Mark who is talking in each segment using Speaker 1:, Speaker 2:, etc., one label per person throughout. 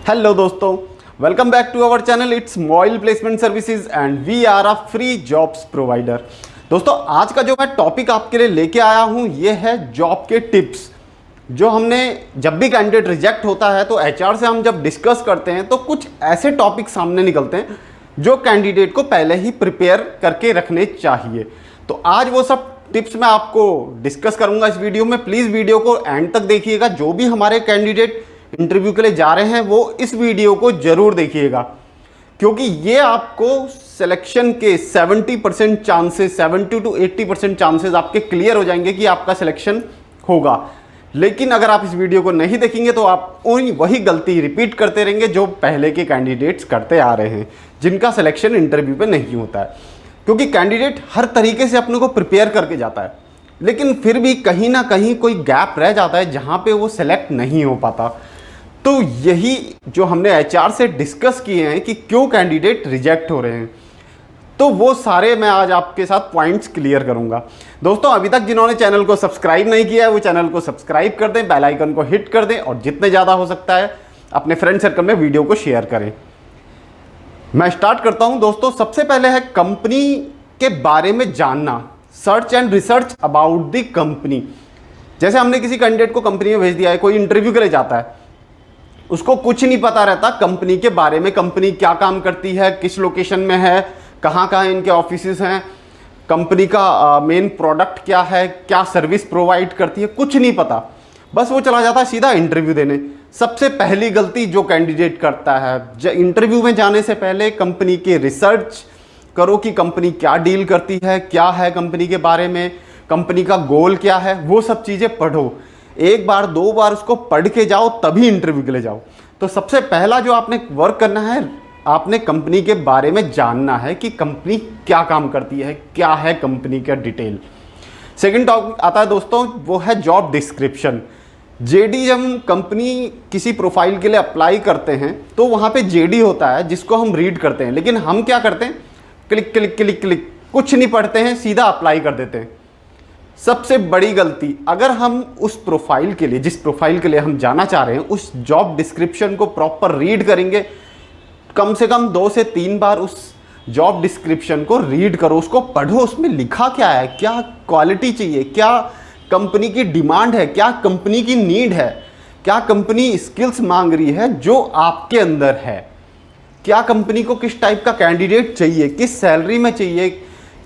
Speaker 1: Hello दोस्तों, welcome back to our channel. It's मॉइल placement services and we are a free jobs provider. दोस्तों, आज का जो मैं टॉपिक आपके लिए लेके आया हूं ये है जॉब के टिप्स। जो हमने जब भी कैंडिडेट रिजेक्ट होता है तो एचआर से हम जब डिस्कस करते हैं तो कुछ ऐसे टॉपिक सामने निकलते हैं जो कैंडिडेट को पहले ही प्रिपेयर करके रखने चाहिए। तो आज वो सब टिप्स मैं आपको डिस्कस करूंगा इस वीडियो में। प्लीज़ वीडियो को एंड तक देखिएगा। जो भी हमारे कैंडिडेट इंटरव्यू के लिए जा रहे हैं वो इस वीडियो को जरूर देखिएगा, क्योंकि ये आपको सिलेक्शन के 70% चांसेस, 70 to 80% चांसेस आपके क्लियर हो जाएंगे कि आपका सिलेक्शन होगा। लेकिन अगर आप इस वीडियो को नहीं देखेंगे तो आप वही गलती रिपीट करते रहेंगे जो पहले के कैंडिडेट्स करते आ रहे हैं, जिनका सिलेक्शन इंटरव्यू पे नहीं होता है। क्योंकि कैंडिडेट हर तरीके से अपने को प्रिपेयर करके जाता है, लेकिन फिर भी कहीं ना कहीं कोई गैप रह जाता है जहाँ पे वो सिलेक्ट नहीं हो पाता। तो यही जो हमने एचआर से डिस्कस किए हैं कि क्यों कैंडिडेट रिजेक्ट हो रहे हैं, तो वो सारे मैं आज आपके साथ पॉइंट्स क्लियर करूंगा। दोस्तों, अभी तक जिन्होंने चैनल को सब्सक्राइब नहीं किया है वो चैनल को सब्सक्राइब कर दें, बेल आइकन को हिट कर दें और जितने ज़्यादा हो सकता है अपने फ्रेंड सर्कल में वीडियो को शेयर करें। मैं स्टार्ट करता हूं। दोस्तों, सबसे पहले है कंपनी के बारे में जानना, search and research about the company. जैसे हमने किसी कैंडिडेट को कंपनी में भेज दिया है, कोई इंटरव्यू के लिए जाता है, उसको कुछ नहीं पता रहता कंपनी के बारे में, कंपनी क्या काम करती है, किस लोकेशन में है, कहाँ कहाँ इनके ऑफिसेज हैं, कंपनी का मेन प्रोडक्ट क्या है, क्या सर्विस प्रोवाइड करती है, कुछ नहीं पता। बस वो चला जाता है सीधा इंटरव्यू देने। सबसे पहली गलती जो कैंडिडेट करता है, इंटरव्यू में जाने से पहले कंपनी के रिसर्च करो कि कंपनी क्या डील करती है, क्या है कंपनी के बारे में, कंपनी का गोल क्या है, वो सब चीज़ें पढ़ो। एक बार दो बार उसको पढ़ के जाओ, तभी इंटरव्यू के लिए जाओ। तो सबसे पहला जो आपने वर्क करना है, आपने कंपनी के बारे में जानना है कि कंपनी क्या काम करती है, क्या है कंपनी का डिटेल। सेकंड टॉपिक आता है दोस्तों, वो है जॉब डिस्क्रिप्शन। जेडी, जब हम कंपनी किसी प्रोफाइल के लिए अप्लाई करते हैं तो वहाँ पे जेडी होता है जिसको हम रीड करते हैं, लेकिन हम क्या करते हैं, क्लिक क्लिक क्लिक क्लिक, कुछ नहीं पढ़ते हैं, सीधा अप्लाई कर देते हैं। सबसे बड़ी गलती, अगर हम उस प्रोफाइल के लिए, जिस प्रोफाइल के लिए हम जाना चाह रहे हैं, उस जॉब डिस्क्रिप्शन को प्रॉपर रीड करेंगे, कम से कम 2 से 3 बार उस जॉब डिस्क्रिप्शन को रीड करो, उसको पढ़ो, उसमें लिखा क्या है, क्या क्वालिटी चाहिए, क्या कंपनी की डिमांड है, क्या कंपनी की नीड है, क्या कंपनी स्किल्स मांग रही है जो आपके अंदर है, क्या कंपनी को किस टाइप का कैंडिडेट चाहिए, किस सैलरी में चाहिए,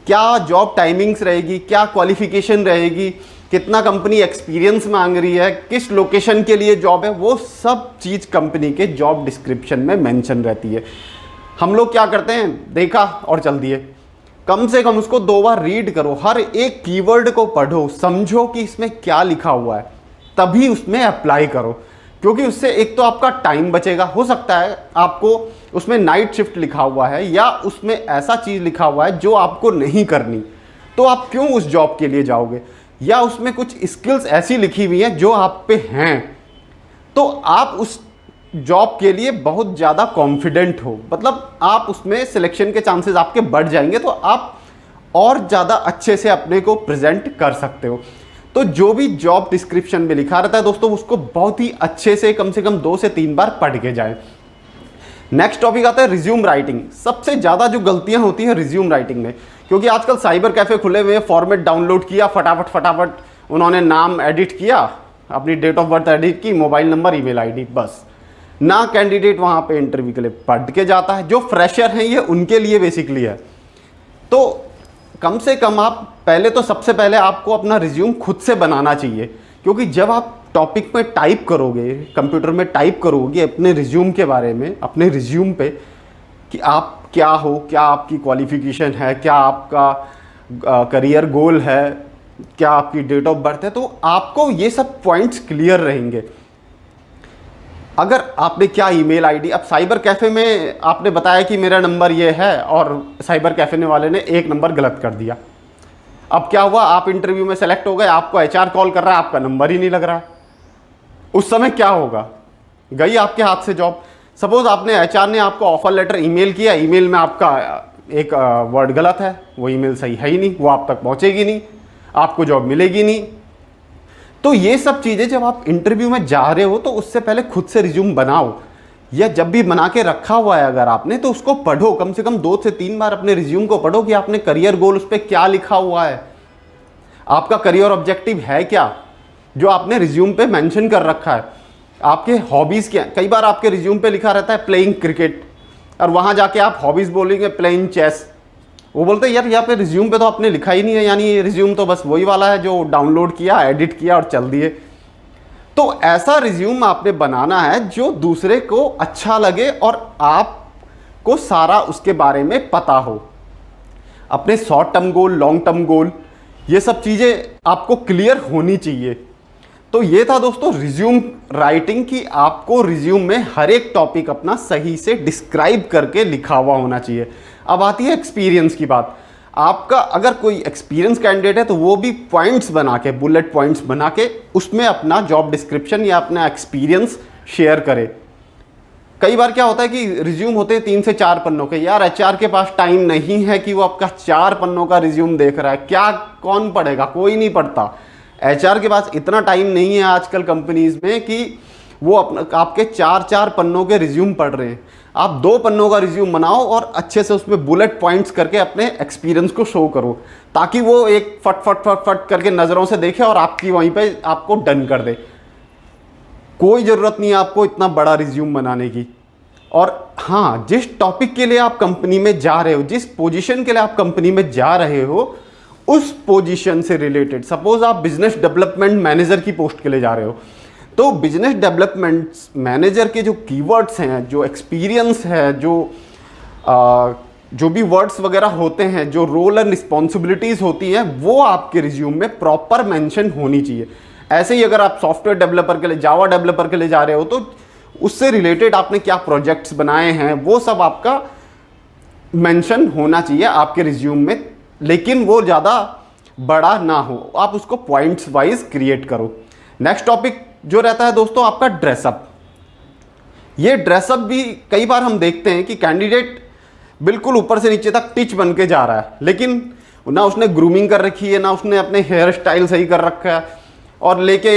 Speaker 1: क्या जॉब टाइमिंग्स रहेगी, क्या क्वालिफिकेशन रहेगी, कितना कंपनी एक्सपीरियंस मांग रही है, किस लोकेशन के लिए जॉब है, वो सब चीज़ कंपनी के जॉब डिस्क्रिप्शन में मेंशन रहती है। हम लोग क्या करते हैं, देखा और चल दिए। कम से कम उसको 2 बार रीड करो, हर एक कीवर्ड को पढ़ो, समझो कि इसमें क्या लिखा हुआ है, तभी उसमें अप्लाई करो। क्योंकि उससे एक तो आपका टाइम बचेगा। हो सकता है आपको उसमें नाइट शिफ्ट लिखा हुआ है या उसमें ऐसा चीज़ लिखा हुआ है जो आपको नहीं करनी, तो आप क्यों उस जॉब के लिए जाओगे, या उसमें कुछ स्किल्स ऐसी लिखी हुई हैं जो आप पे हैं, तो आप उस जॉब के लिए बहुत ज़्यादा कॉन्फिडेंट हो, मतलब आप उसमें सिलेक्शन के चांसेस आपके बढ़ जाएंगे, तो आप और ज़्यादा अच्छे से अपने को प्रेजेंट कर सकते हो। तो जो भी जॉब डिस्क्रिप्शन में लिखा रहता है दोस्तों, उसको बहुत ही अच्छे से कम 2 से 3 बार पढ़ के जाएं। नेक्स्ट टॉपिक आता है रिज्यूम राइटिंग। सबसे ज़्यादा जो गलतियां होती है रिज्यूम राइटिंग में, क्योंकि आजकल साइबर कैफ़े खुले हुए हैं, फॉर्मेट डाउनलोड किया, फटाफट उन्होंने नाम एडिट किया, अपनी डेट ऑफ बर्थ एडिट की, मोबाइल नंबर, ईमेल आईडी, बस। ना कैंडिडेट वहाँ पे इंटरव्यू के लिए पढ़ के जाता है। जो फ्रेशर हैं ये उनके लिए बेसिकली है। तो कम से कम आप पहले तो सबसे पहले आपको अपना रिज्यूम खुद से बनाना चाहिए, क्योंकि जब आप टॉपिक में टाइप करोगे, कंप्यूटर में टाइप करोगे अपने रिज्यूम के बारे में, अपने रिज्यूम पे कि आप क्या हो, क्या आपकी क्वालिफिकेशन है, क्या आपका करियर गोल है, क्या आपकी डेट ऑफ बर्थ है, तो आपको ये सब पॉइंट्स क्लियर रहेंगे। अगर आपने क्या ईमेल आईडी, अब साइबर कैफ़े में आपने बताया कि मेरा नंबर ये है और साइबर कैफ़े वाले ने एक नंबर गलत कर दिया, अब क्या हुआ, आप इंटरव्यू में सेलेक्ट हो गए, आपको एचआर कॉल कर रहा है, आपका नंबर ही नहीं लग रहा है, उस समय क्या होगा, गई आपके हाथ से जॉब। सपोज आपने एचआर ने आपको ऑफर लेटर ईमेल किया, ईमेल में आपका एक वर्ड गलत है, वो ईमेल सही है ही नहीं, वो आप तक पहुंचेगी नहीं, आपको जॉब मिलेगी नहीं। तो ये सब चीज़ें जब आप इंटरव्यू में जा रहे हो तो उससे पहले खुद से रिज्यूम बनाओ या जब भी बना के रखा हुआ है अगर आपने, तो उसको पढ़ो, कम से कम 2 से 3 बार अपने रिज्यूम को पढ़ो कि आपने करियर गोल उस पर क्या लिखा हुआ है, आपका करियर ऑब्जेक्टिव है क्या जो आपने रिज्यूम पे मेंशन कर रखा है, आपके हॉबीज़ क्या। कई बार आपके रिज्यूम पे लिखा रहता है प्लेइंग क्रिकेट, और वहाँ जाके आप हॉबीज़ बोलेंगे प्लेइंग चेस। वो बोलते हैं यार यहाँ पे रिज्यूम पे तो आपने लिखा ही नहीं है, यानी ये रिज्यूम तो बस वही वाला है जो डाउनलोड किया, एडिट किया और चल दिए। तो ऐसा रिज्यूम आपने बनाना है जो दूसरे को अच्छा लगे और आपको सारा उसके बारे में पता हो। अपने short term goal, long term goal, ये सब चीज़ें आपको क्लियर होनी चाहिए। तो ये था दोस्तों रिज्यूम राइटिंग की, आपको रिज्यूम में हर एक टॉपिक अपना सही से डिस्क्राइब करके लिखा हुआ होना चाहिए। अब आती है एक्सपीरियंस की बात। आपका अगर कोई एक्सपीरियंस कैंडिडेट है तो वो भी पॉइंट्स बना के, बुलेट पॉइंट्स बना के उसमें अपना जॉब डिस्क्रिप्शन या अपना एक्सपीरियंस शेयर करे। कई बार क्या होता है कि रिज्यूम होते हैं 3 से 4 पन्नों के, यार एचआर के पास टाइम नहीं है कि वो आपका 4 पन्नों का रिज्यूम देख रहा है, क्या कौन पढ़ेगा, कोई नहीं पढ़ता। एचआर के पास इतना टाइम नहीं है आजकल कंपनीज में कि वो आपके 4 पन्नों के रिज्यूम पढ़ रहे हैं। आप 2 पन्नों का रिज्यूम बनाओ और अच्छे से उसमें बुलेट पॉइंट्स करके अपने एक्सपीरियंस को शो करो, ताकि वो एक फट फट फट फट करके नज़रों से देखे और आपकी वहीं पे आपको डन कर दे। कोई ज़रूरत नहीं है आपको इतना बड़ा रिज्यूम बनाने की। और हाँ, जिस टॉपिक के लिए आप कंपनी में जा रहे हो, जिस पोजीशन के लिए आप कंपनी में जा रहे हो, उस पोजीशन से रिलेटेड, सपोज आप बिजनेस डेवलपमेंट मैनेजर की पोस्ट के लिए जा रहे हो, तो बिजनेस डेवलपमेंट मैनेजर के जो कीवर्ड्स हैं, जो एक्सपीरियंस है, जो भी वर्ड्स वगैरह होते हैं, जो रोल एंड रिस्पॉन्सिबिलिटीज़ होती हैं, वो आपके रिज्यूम में प्रॉपर मेंशन होनी चाहिए। ऐसे ही अगर आप सॉफ्टवेयर डेवलपर के लिए, जावा डेवलपर के लिए जा रहे हो, तो उससे रिलेटेड आपने क्या प्रोजेक्ट्स बनाए हैं वो सब आपका मेंशन होना चाहिए आपके रिज्यूम में, लेकिन वो ज़्यादा बड़ा ना हो, आप उसको पॉइंट्स वाइज क्रिएट करो। नेक्स्ट टॉपिक जो रहता है दोस्तों आपका ड्रेसअप। ये ड्रेसअप भी कई बार हम देखते हैं कि कैंडिडेट बिल्कुल ऊपर से नीचे तक टिच बन के जा रहा है, लेकिन ना उसने ग्रूमिंग कर रखी है, ना उसने अपने हेयर स्टाइल सही कर रखा है, और लेके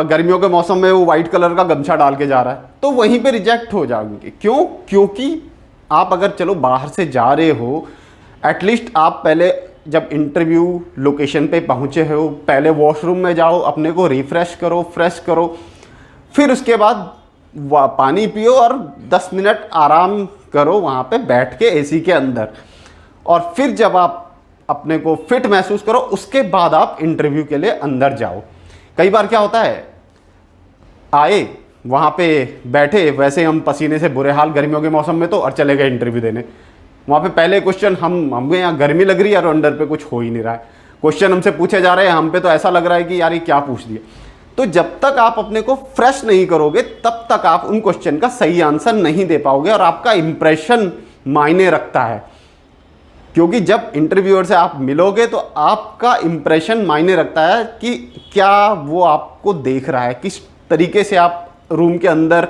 Speaker 1: गर्मियों के मौसम में वो वाइट कलर का गमछा डाल के जा रहा है, तो वहीं पे रिजेक्ट हो जाएंगे। क्यों? क्योंकि आप अगर चलो बाहर से जा रहे हो, एटलीस्ट आप पहले जब इंटरव्यू लोकेशन पे पहुँचे हो, पहले वॉशरूम में जाओ, अपने को रिफ्रेश करो, फ्रेश करो, फिर उसके बाद पानी पियो और 10 मिनट आराम करो वहाँ पे बैठ के एसी के अंदर, और फिर जब आप अपने को फिट महसूस करो, उसके बाद आप इंटरव्यू के लिए अंदर जाओ। कई बार क्या होता है, आए वहाँ पे बैठे, वैसे हम पसीने से बुरे हाल गर्मियों के मौसम में, तो और चले गए इंटरव्यू देने। वहाँ पे पहले क्वेश्चन, हमें यहाँ गर्मी लग रही है और अंडर पे कुछ हो ही नहीं रहा है, क्वेश्चन हमसे पूछे जा रहे हैं, हम पे तो ऐसा लग रहा है कि यार ये क्या पूछ दिया। तो जब तक आप अपने को फ्रेश नहीं करोगे, तब तक आप उन क्वेश्चन का सही आंसर नहीं दे पाओगे, और आपका इंप्रेशन मायने रखता है। क्योंकि जब इंटरव्यूअर से आप मिलोगे तो आपका इंप्रेशन मायने रखता है कि क्या वो आपको देख रहा है, किस तरीके से आप रूम के अंदर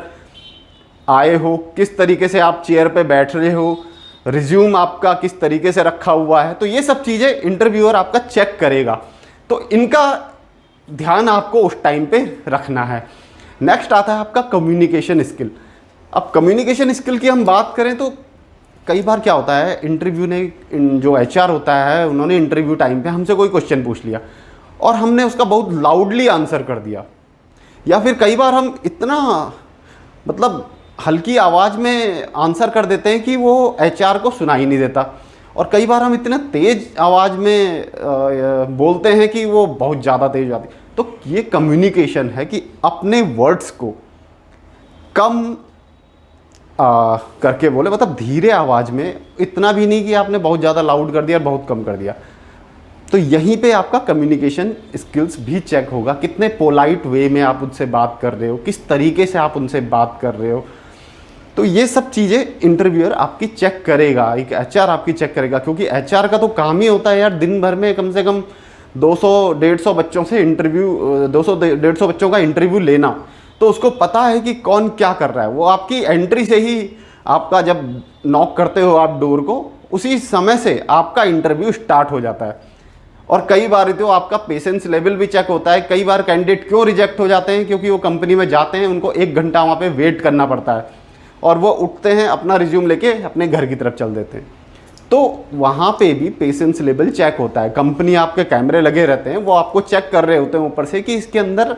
Speaker 1: आए हो, किस तरीके से आप चेयर पे बैठ रहे हो, रिज्यूम आपका किस तरीके से रखा हुआ है। तो ये सब चीज़ें इंटरव्यूअर आपका चेक करेगा, तो इनका ध्यान आपको उस टाइम पे रखना है। नेक्स्ट आता है आपका कम्युनिकेशन स्किल। अब कम्युनिकेशन स्किल की हम बात करें तो कई बार क्या होता है, इंटरव्यू ने, जो एचआर होता है, उन्होंने इंटरव्यू टाइम पे हमसे कोई क्वेश्चन पूछ लिया और हमने उसका बहुत लाउडली आंसर कर दिया, या फिर कई बार हम इतना मतलब हल्की आवाज़ में आंसर कर देते हैं कि वो एचआर को सुनाई नहीं देता, और कई बार हम इतना तेज़ आवाज़ में बोलते हैं कि वो बहुत ज़्यादा तेज आती। तो ये कम्युनिकेशन है कि अपने वर्ड्स को कम करके बोले, मतलब धीरे आवाज़ में, इतना भी नहीं कि आपने बहुत ज़्यादा लाउड कर दिया और बहुत कम कर दिया। तो यहीं पे आपका कम्युनिकेशन स्किल्स भी चेक होगा, कितने पोलाइट वे में आप उनसे बात कर रहे हो, किस तरीके से आप उनसे बात कर रहे हो। तो ये सब चीज़ें इंटरव्यूअर आपकी चेक करेगा, एक एचआर आपकी चेक करेगा, क्योंकि एचआर का तो काम ही होता है यार दिन भर में कम से कम 200-150 बच्चों से इंटरव्यू, 200-150 बच्चों का इंटरव्यू लेना। तो उसको पता है कि कौन क्या कर रहा है। वो आपकी एंट्री से ही, आपका जब नॉक करते हो आप डोर को, उसी समय से आपका इंटरव्यू स्टार्ट हो जाता है। और कई बार तो आपका पेशेंस लेवल भी चेक होता है। कई बार कैंडिडेट क्यों रिजेक्ट हो जाते हैं, क्योंकि वो कंपनी में जाते हैं, उनको 1 घंटा वहाँ पे वेट करना पड़ता है, और वो उठते हैं, अपना रिज्यूम लेके अपने घर की तरफ चल देते हैं। तो वहाँ पे भी पेशेंस लेवल चेक होता है। कंपनी आपके कैमरे लगे रहते हैं, वो आपको चेक कर रहे होते हैं ऊपर से कि इसके अंदर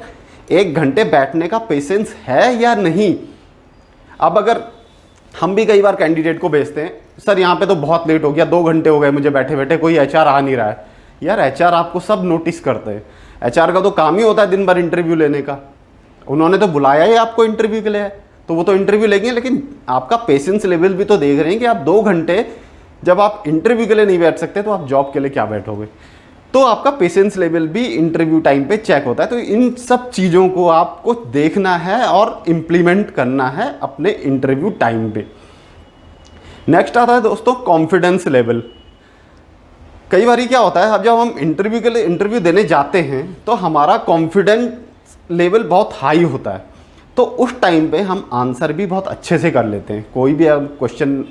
Speaker 1: 1 घंटे बैठने का पेशेंस है या नहीं। अब अगर हम भी कई बार कैंडिडेट को भेजते हैं, सर यहाँ पे तो बहुत लेट हो गया, 2 घंटे हो गए मुझे बैठे बैठे, कोई एचआर आ नहीं रहा है। यार एचआर आपको सब नोटिस करते हैं, एचआर का तो काम ही होता है दिन भर इंटरव्यू लेने का। उन्होंने तो बुलाया ही आपको इंटरव्यू के लिए, तो वो तो इंटरव्यू लेंगे, लेकिन आपका पेशेंस लेवल भी तो देख रहे हैं कि आप 2 घंटे जब आप इंटरव्यू के लिए नहीं बैठ सकते तो आप जॉब के लिए क्या बैठोगे। तो आपका पेशेंस लेवल भी इंटरव्यू टाइम पे चेक होता है। तो इन सब चीज़ों को आपको देखना है और इम्प्लीमेंट करना है अपने इंटरव्यू टाइम पे। नेक्स्ट आता है दोस्तों कॉन्फिडेंस लेवल। कई बार क्या होता है, अब जब हम इंटरव्यू के लिए इंटरव्यू देने जाते हैं तो हमारा कॉन्फिडेंस लेवल बहुत हाई होता है, तो उस टाइम पे हम आंसर भी बहुत अच्छे से कर लेते हैं। कोई भी क्वेश्चन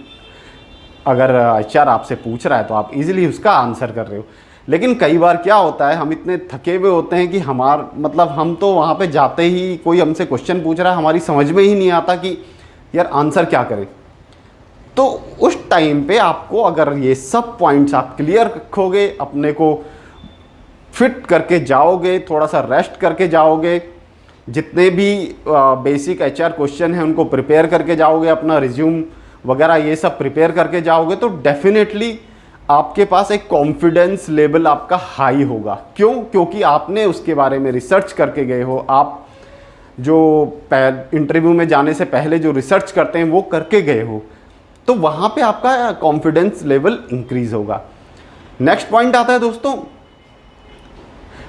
Speaker 1: अगर एचआर आपसे पूछ रहा है तो आप इजीली उसका आंसर कर रहे हो। लेकिन कई बार क्या होता है, हम इतने थके हुए होते हैं कि हम तो वहाँ पे जाते ही कोई हमसे क्वेश्चन पूछ रहा है, हमारी समझ में ही नहीं आता कि यार आंसर क्या करें। तो उस टाइम पे आपको अगर ये सब पॉइंट्स आप क्लियर रखोगे, अपने को फिट करके जाओगे, थोड़ा सा रेस्ट करके जाओगे, जितने भी बेसिक एचआर क्वेश्चन हैं उनको प्रिपेयर करके जाओगे, अपना रिज्यूम वगैरह ये सब प्रिपेयर करके जाओगे, तो डेफिनेटली आपके पास एक कॉन्फिडेंस लेवल आपका हाई होगा। क्यों? क्योंकि आपने उसके बारे में रिसर्च करके गए हो। आप जो इंटरव्यू में जाने से पहले जो रिसर्च करते हैं वो करके गए हो, तो वहाँ पे आपका कॉन्फिडेंस लेवल इंक्रीज होगा। नेक्स्ट पॉइंट आता है दोस्तों,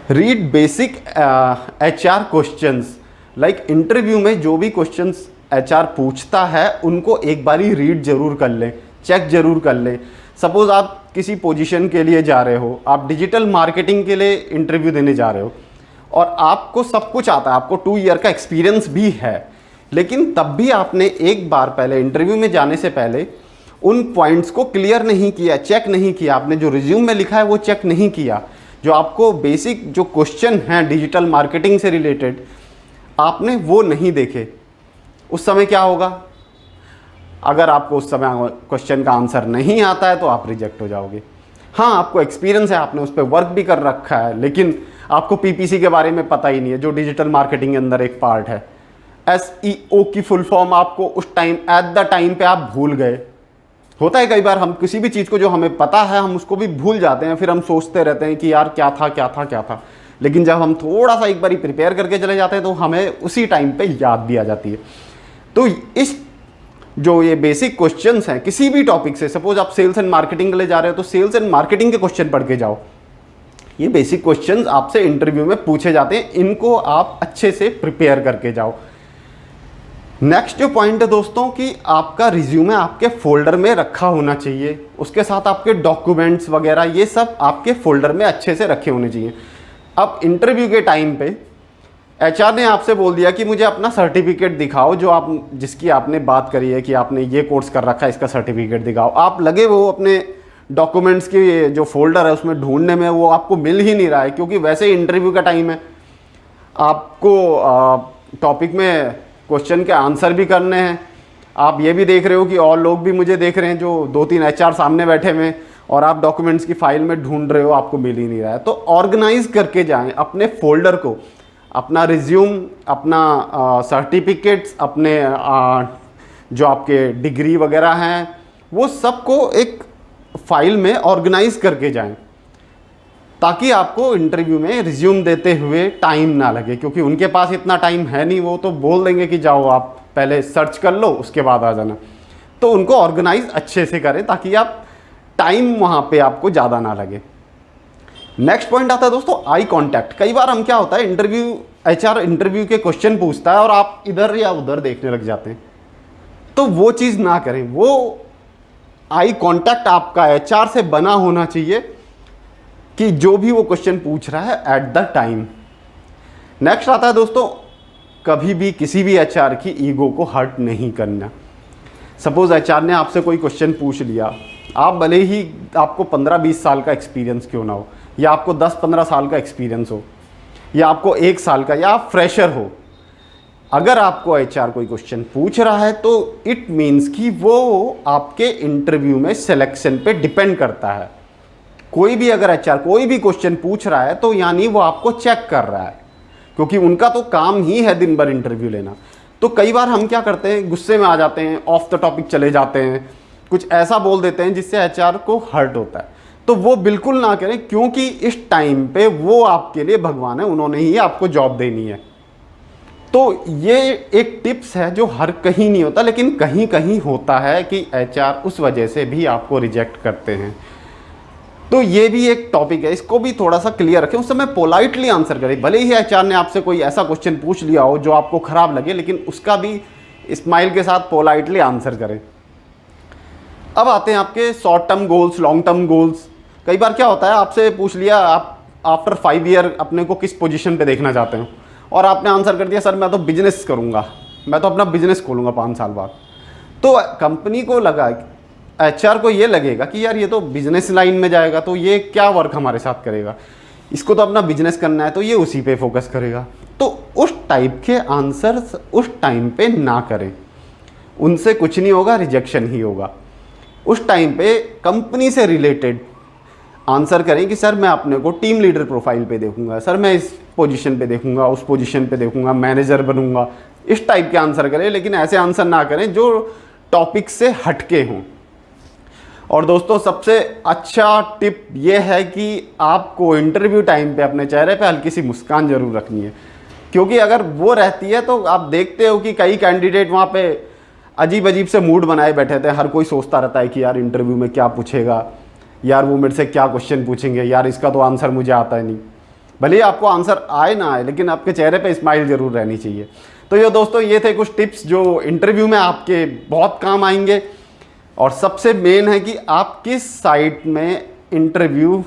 Speaker 1: read basic HR questions. Like interview में जो भी क्वेश्चंस एचआर पूछता है उनको एक बारी रीड जरूर कर लें, चेक जरूर कर लें। सपोज आप किसी पोजीशन के लिए जा रहे हो, आप डिजिटल मार्केटिंग के लिए इंटरव्यू देने जा रहे हो और आपको सब कुछ आता है, आपको 2 ईयर का एक्सपीरियंस भी है, लेकिन तब भी आपने एक बार पहले इंटरव्यू में जाने से पहले उन पॉइंट्स को क्लियर नहीं किया, चेक नहीं किया, आपने जो रिज्यूम में लिखा है वो चेक नहीं किया, जो आपको बेसिक जो क्वेश्चन हैं डिजिटल मार्केटिंग से रिलेटेड आपने वो नहीं देखे। उस समय क्या होगा, अगर आपको उस समय क्वेश्चन का आंसर नहीं आता है तो आप रिजेक्ट हो जाओगे। हाँ, आपको एक्सपीरियंस है, आपने उस पर वर्क भी कर रखा है, लेकिन आपको पीपीसी के बारे में पता ही नहीं है, जो डिजिटल मार्केटिंग के अंदर एक पार्ट है। एसईओ की फुल फॉर्म आपको उस टाइम एट द टाइम पे आप भूल गए। होता है कई बार हम किसी भी चीज़ को जो हमें पता है हम उसको भी भूल जाते हैं, फिर हम सोचते रहते हैं कि यार क्या था क्या था क्या था। लेकिन जब हम थोड़ा सा एक बार प्रिपेयर करके चले जाते हैं तो हमें उसी टाइम पे याद भी आ जाती है। तो इस जो ये बेसिक क्वेश्चंस हैं किसी भी टॉपिक से, सपोज आप सेल्स एंड मार्केटिंग के लिए जा रहे हो तो सेल्स एंड मार्केटिंग के क्वेश्चन पढ़ के जाओ। ये बेसिक क्वेश्चंस आपसे इंटरव्यू में पूछे जाते हैं, इनको आप अच्छे से प्रिपेयर करके जाओ। नेक्स्ट जो पॉइंट है दोस्तों कि आपका रिज्यूमे आपके फोल्डर में रखा होना चाहिए, उसके साथ आपके डॉक्यूमेंट्स वगैरह ये सब आपके फोल्डर में अच्छे से रखे होने चाहिए। अब इंटरव्यू के टाइम पे एचआर ने आपसे बोल दिया कि मुझे अपना सर्टिफिकेट दिखाओ, जो आप जिसकी आपने बात करी है कि आपने ये कोर्स कर रखा है, इसका सर्टिफिकेट दिखाओ। आप लगे वो अपने डॉक्यूमेंट्स की जो फोल्डर है उसमें ढूंढने में, वो आपको मिल ही नहीं रहा है, क्योंकि वैसे ही इंटरव्यू का टाइम है, आपको टॉपिक में क्वेश्चन के आंसर भी करने हैं। आप ये भी देख रहे हो कि और लोग भी मुझे देख रहे हैं, जो 2-3 एचआर सामने बैठे हुए, और आप डॉक्यूमेंट्स की फाइल में ढूंढ रहे हो, आपको मिल ही नहीं रहा है। तो ऑर्गेनाइज करके जाएं अपने फोल्डर को, अपना रिज्यूम, अपना सर्टिफिकेट्स, अपने जो आपके डिग्री वगैरह हैं, वो सबको एक फाइल में ऑर्गेनाइज करके जाएं, ताकि आपको इंटरव्यू में रिज्यूम देते हुए टाइम ना लगे, क्योंकि उनके पास इतना टाइम है नहीं, वो तो बोल देंगे कि जाओ आप पहले सर्च कर लो उसके बाद आ जाना। तो उनको ऑर्गेनाइज अच्छे से करें ताकि आप टाइम वहाँ पे आपको ज़्यादा ना लगे। नेक्स्ट पॉइंट आता है दोस्तों आई कांटेक्ट। कई बार हम क्या होता है, एचआर इंटरव्यू के क्वेश्चन पूछता है और आप इधर या उधर देखने लग जाते हैं, तो वो चीज़ ना करें। वो आई कांटेक्ट आपका एचआर से बना होना चाहिए कि जो भी वो क्वेश्चन पूछ रहा है एट द टाइम। नेक्स्ट आता है दोस्तों, कभी भी किसी भी एचआर की ईगो को हर्ट नहीं करना। सपोज एचआर ने आपसे कोई क्वेश्चन पूछ लिया, आप भले ही आपको 15-20 साल का एक्सपीरियंस क्यों ना हो, या आपको 10-15 साल का एक्सपीरियंस हो, या आपको 1 साल का, या आप फ्रेशर हो, अगर आपको एचआर कोई क्वेश्चन पूछ रहा है तो इट मीन्स कि वो आपके इंटरव्यू में सिलेक्शन पे डिपेंड करता है। कोई भी अगर एचआर कोई भी क्वेश्चन पूछ रहा है तो यानी वो आपको चेक कर रहा है, क्योंकि उनका तो काम ही है दिन भर इंटरव्यू लेना। तो कई बार हम क्या करते हैं, गुस्से में आ जाते हैं, ऑफ द टॉपिक चले जाते हैं, कुछ ऐसा बोल देते हैं जिससे एचआर को हर्ट होता है। तो वो बिल्कुल ना करें, क्योंकि इस टाइम पे वो आपके लिए भगवान है, उन्होंने ही आपको जॉब देनी है। तो ये एक टिप्स है जो हर कहीं नहीं होता, लेकिन कहीं कहीं होता है कि एचआर उस वजह से भी आपको रिजेक्ट करते हैं। तो ये भी एक टॉपिक है, इसको भी थोड़ा सा क्लियर रखें, उस समय पोलाइटली आंसर करें। भले ही एचआर ने आपसे कोई ऐसा क्वेश्चन पूछ लिया हो जो आपको खराब लगे, लेकिन उसका भी स्माइल के साथ पोलाइटली आंसर करें। अब आते हैं आपके short term goals, long term goals. कई बार क्या होता है, आपसे पूछ लिया आप आफ्टर 5 ईयर अपने को किस पोजीशन पे देखना चाहते हो, और आपने आंसर कर दिया सर मैं तो बिजनेस करूँगा, मैं तो अपना बिजनेस खोलूँगा 5 साल बाद। तो कंपनी को लगा, एचआर को ये लगेगा कि यार ये तो बिजनेस लाइन में जाएगा, तो ये क्या वर्क हमारे साथ करेगा, इसको तो अपना बिजनेस करना है, तो ये उसी पे फोकस करेगा। तो उस टाइप के आंसर्स उस टाइम पे ना करें, उनसे कुछ नहीं होगा, रिजेक्शन ही होगा। उस टाइम पे कंपनी से रिलेटेड आंसर करें कि सर मैं अपने को टीम लीडर प्रोफाइल पे देखूंगा, सर मैं इस पोजीशन पे देखूंगा, उस पोजीशन पे देखूंगा, मैनेजर बनूंगा, इस टाइप के आंसर करें। लेकिन ऐसे आंसर ना करें जो टॉपिक से हटके हों। और दोस्तों सबसे अच्छा टिप ये है कि आपको इंटरव्यू टाइम पे अपने चेहरे पे हल्की सी मुस्कान जरूर रखनी है, क्योंकि अगर वो रहती है तो आप देखते हो कि कई कैंडिडेट वहाँ पे अजीब अजीब से मूड बनाए बैठे थे। हर कोई सोचता रहता है कि यार इंटरव्यू में क्या पूछेगा, यार वो मेरे से क्या क्वेश्चन पूछेंगे, यार इसका तो आंसर मुझे आता है नहीं। भले ही आपको आंसर आए ना आए, लेकिन आपके चेहरे पे स्माइल जरूर रहनी चाहिए। तो ये दोस्तों ये थे कुछ टिप्स जो इंटरव्यू में आपके बहुत काम आएंगे। और सबसे मेन है कि आप किस साइट में इंटरव्यू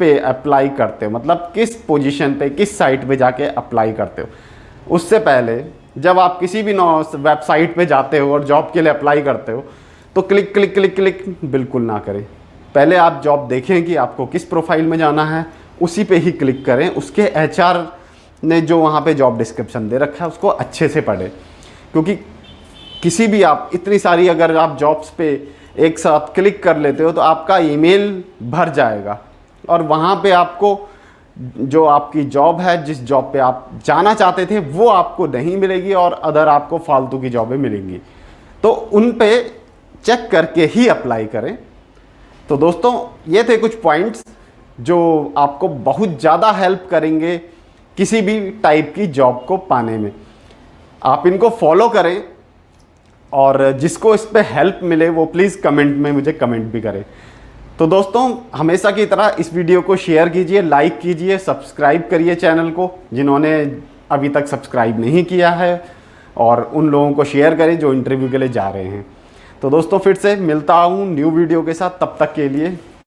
Speaker 1: पे अप्लाई करते हो, मतलब किस पोजीशन पे, किस साइट पे जाके अप्लाई करते हो। उससे पहले जब आप किसी भी वेबसाइट पे जाते हो और जॉब के लिए अप्लाई करते हो तो क्लिक क्लिक क्लिक क्लिक बिल्कुल ना करें। पहले आप जॉब देखें कि आपको किस प्रोफाइल में जाना है, उसी पे ही क्लिक करें। उसके एचआर ने जो वहाँ पे जॉब डिस्क्रिप्शन दे रखा है उसको अच्छे से पढ़ें, क्योंकि किसी भी आप इतनी सारी अगर आप जॉब्स पे एक साथ क्लिक कर लेते हो तो आपका ईमेल भर जाएगा और वहाँ पे आपको जो आपकी जॉब है, जिस जॉब पे आप जाना चाहते थे वो आपको नहीं मिलेगी और अदर आपको फालतू की जॉबें मिलेंगी। तो उन पे चेक करके ही अप्लाई करें। तो दोस्तों ये थे कुछ पॉइंट्स जो आपको बहुत ज़्यादा हेल्प करेंगे किसी भी टाइप की जॉब को पाने में। आप इनको फॉलो करें और जिसको इस पे हेल्प मिले वो प्लीज़ कमेंट में मुझे कमेंट भी करे। तो दोस्तों हमेशा की तरह इस वीडियो को शेयर कीजिए, लाइक कीजिए, सब्सक्राइब करिए चैनल को जिन्होंने अभी तक सब्सक्राइब नहीं किया है, और उन लोगों को शेयर करें जो इंटरव्यू के लिए जा रहे हैं। तो दोस्तों फिर से मिलता हूँ न्यू वीडियो के साथ, तब तक के लिए